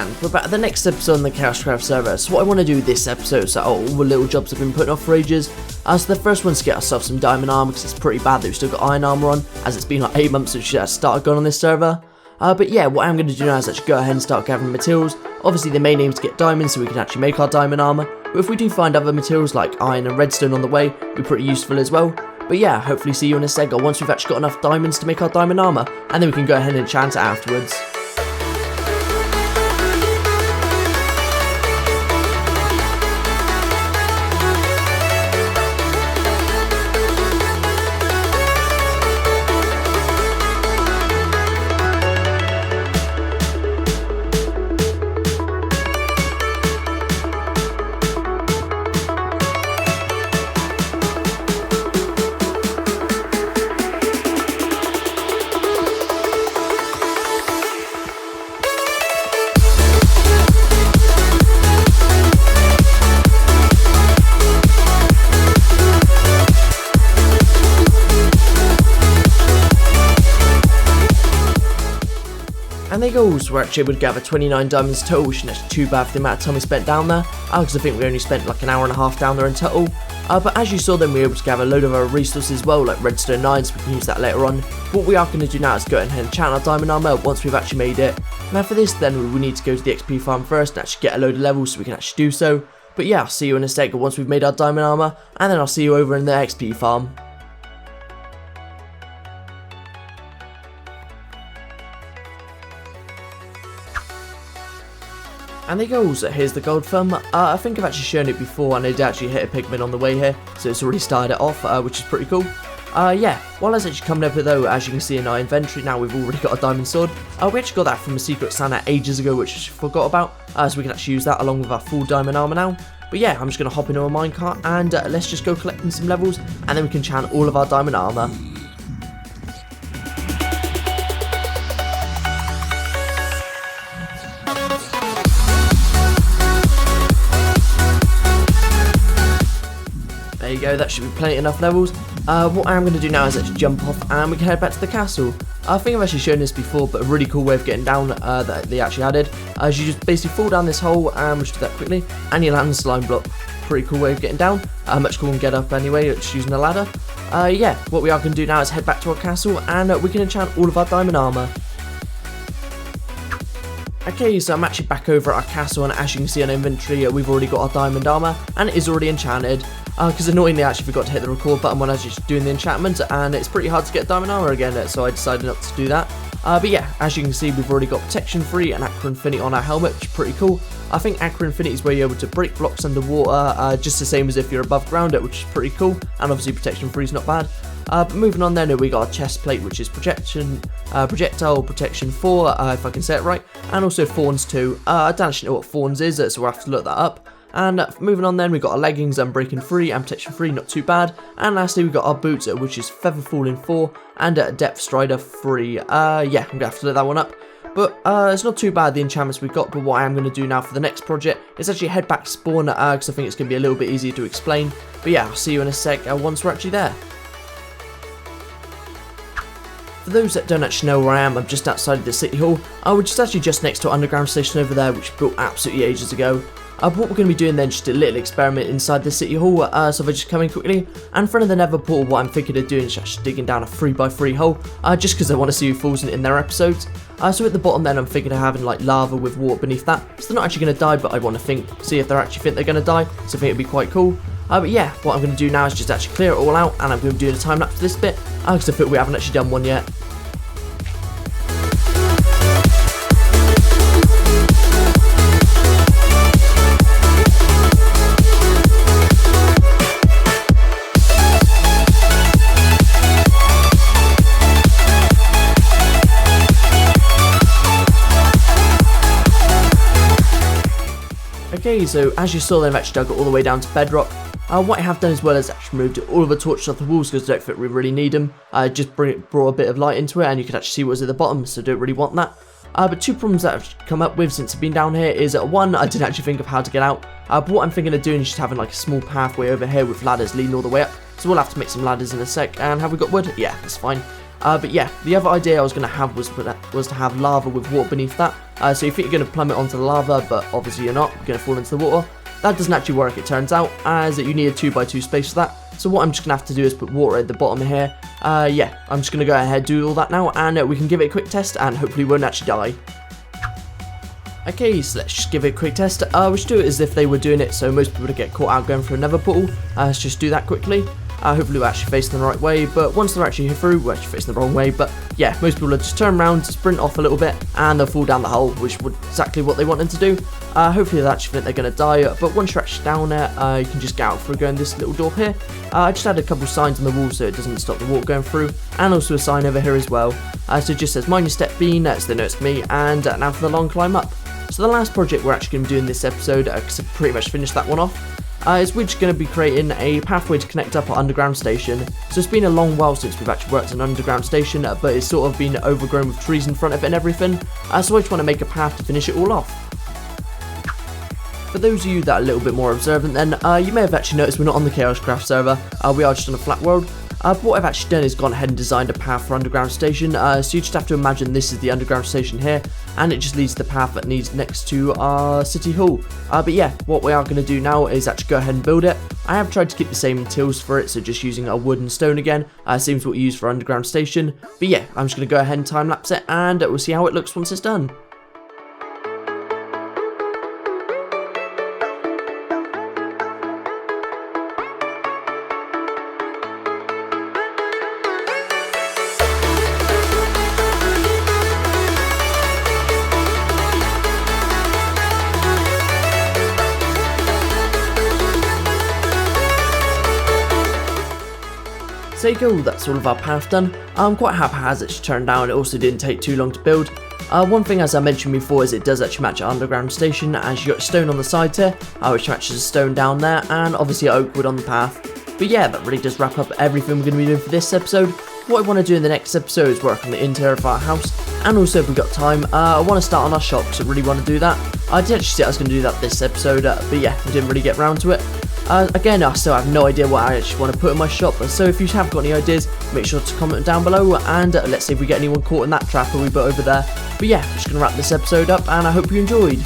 and we're back at the next episode on the KaoshKraft server. So what I want to do this episode is all the little jobs I've been putting off for ages. So the first one's to get ourselves some diamond armor, because it's pretty bad that we've still got iron armor on, as it's been like 8 months since we started going on this server. But yeah, what I'm going to do now is actually go ahead and start gathering materials. Obviously the main aim is to get diamonds so we can actually make our diamond armor, but if we do find other materials like iron and redstone on the way, it'll be pretty useful as well. But yeah, hopefully see you in a sec, or once we've actually got enough diamonds to make our diamond armor, and then we can go ahead and enchant it afterwards. And there goes, we're actually able to gather 29 diamonds total, which isn't actually too bad for the amount of time we spent down there, because I think we only spent like an hour and a half down there in total. But as you saw then, we were able to gather a load of our resources as well, like redstone 9, so we can use that later on. What we are going to do now is go ahead and enchant our diamond armor once we've actually made it. Now for this then, we need to go to the XP farm first and actually get a load of levels so we can actually do so. But yeah, I'll see you in a sec once we've made our diamond armor, and then I'll see you over in the XP farm. And there goes, here's the gold farm. I think I've actually shown it before, and it actually hit a pigman on the way here, so it's already started it off, which is pretty cool. Yeah, while I was actually coming up with though, as you can see in our inventory now, we've already got a diamond sword. We actually got that from a secret Santa ages ago, which I forgot about, so we can actually use that along with our full diamond armor now. But yeah, I'm just going to hop into a minecart, and let's just go collecting some levels, and then we can enchant all of our diamond armor. There you go, that should be plenty enough levels. What I'm going to do now is actually jump off and we can head back to the castle. I think I've actually shown this before, but a really cool way of getting down that they actually added. You just basically fall down this hole, and we'll just do that quickly, and you land on the slime block. Pretty cool way of getting down. Much cooler than get up anyway, just using a ladder. Yeah, what we are going to do now is head back to our castle, and we can enchant all of our diamond armor. Okay, so I'm actually back over at our castle, and as you can see on inventory, we've already got our diamond armor, and it is already enchanted. Because annoyingly I actually forgot to hit the record button when I was just doing the enchantment, and it's pretty hard to get diamond armor again, so I decided not to do that. But yeah, as you can see, we've already got protection 3 and aqua infinity on our helmet, which is pretty cool. I think aqua infinity is where you're able to break blocks underwater, just the same as if you're above ground, which is pretty cool, and obviously protection 3 is not bad. But moving on then, we got a chest plate, which is projectile protection 4, if I can say it right, and also thorns 2. I don't actually know what thorns is, so we'll have to look that up. And moving on then, we got our leggings, unbreaking 3 and protection 3, not too bad. And lastly, we got our boots, which is feather falling 4 and depth strider 3. Yeah, I'm gonna have to look that one up. But it's not too bad, the enchantments we've got. But what I am going to do now for the next project is actually head back to spawn, because I think it's going to be a little bit easier to explain. But yeah, I'll see you in a sec once we're actually there. For those that don't actually know where I am, I'm just outside of the city hall, which is actually just next to an underground station over there, which was built absolutely ages ago. But what we're going to be doing then, just a little experiment inside the city hall, so if I just come in quickly, and in front of the nether portal, what I'm thinking of doing is just digging down a 3x3 hole, just because I want to see who falls in their episodes. So at the bottom then, I'm thinking of having like lava with water beneath that, so they're not actually going to die, but I want to see if they actually think they're going to die, so I think it'd be quite cool. But yeah, what I'm going to do now is just actually clear it all out, and I'm going to be doing a time lapse for this bit, because I think we haven't actually done one yet. Okay, so as you saw, they've actually dug it all the way down to bedrock. What I have done as well is actually moved all of the torches off the walls, because I don't think we really need them. Just brought a bit of light into it, and you can actually see what's at the bottom, so don't really want that. But two problems that I've come up with since I've been down here is, one, I didn't actually think of how to get out. But what I'm thinking of doing is just having like a small pathway over here with ladders leading all the way up. So we'll have to make some ladders in a sec. And have we got wood? Yeah, that's fine. But yeah, the other idea I was going to have was to have lava with water beneath that. So you think you're going to plummet onto the lava, but obviously you're not, you're going to fall into the water. That doesn't actually work, it turns out, as you need a 2x2 space for that. So what I'm just going to have to do is put water at the bottom here. Yeah, I'm just going to go ahead and do all that now, and we can give it a quick test, and hopefully we won't actually die. Okay, so let's just give it a quick test. We should do it as if they were doing it, so most people would get caught out going through another portal. Let's just do that quickly. Hopefully we're actually facing the right way, but once they're actually through, we're actually facing the wrong way. But yeah, most people will just turn around, sprint off a little bit, and they'll fall down the hole, which would exactly what they want them to do. Hopefully they actually think they're going to die, but once you're actually down there, you can just get out through going this little door here. I just added a couple signs on the wall so it doesn't stop the water going through, and also a sign over here as well. So it just says mind your step bean, so they know it's me, and now for the long climb up. So the last project we're actually going to be doing this episode, because I've pretty much finished that one off, is we're just going to be creating a pathway to connect up our underground station. So it's been a long while since we've actually worked on an underground station, but it's sort of been overgrown with trees in front of it and everything, so I just want to make a path to finish it all off. For those of you that are a little bit more observant then, you may have actually noticed we're not on the KaoshKraft server, we are just on a flat world. But what I've actually done is gone ahead and designed a path for underground station, so you just have to imagine this is the underground station here, and it just leads to the path that leads next to our city hall. But yeah, what we are going to do now is actually go ahead and build it. I have tried to keep the same materials for it, so just using a wood and stone again, seems what you use for underground station. But yeah, I'm just going to go ahead and time lapse it, and we'll see how it looks once it's done. So there you go, that's all of our path done. I'm quite happy as it's turned out, it also didn't take too long to build. One thing as I mentioned before is it does actually match our underground station, as you got stone on the side here, which matches a stone down there, and obviously oak wood on the path. But yeah, that really does wrap up everything we're going to be doing for this episode. What I want to do in the next episode is work on the interior of our house, and also if we've got time, I want to start on our shop, because I really want to do that. I did actually say I was going to do that this episode, but yeah, I didn't really get round to it. Again, I still have no idea what I actually want to put in my shop, so if you have got any ideas, make sure to comment down below, and let's see if we get anyone caught in that trap that we put over there. But yeah, I'm just going to wrap this episode up, and I hope you enjoyed.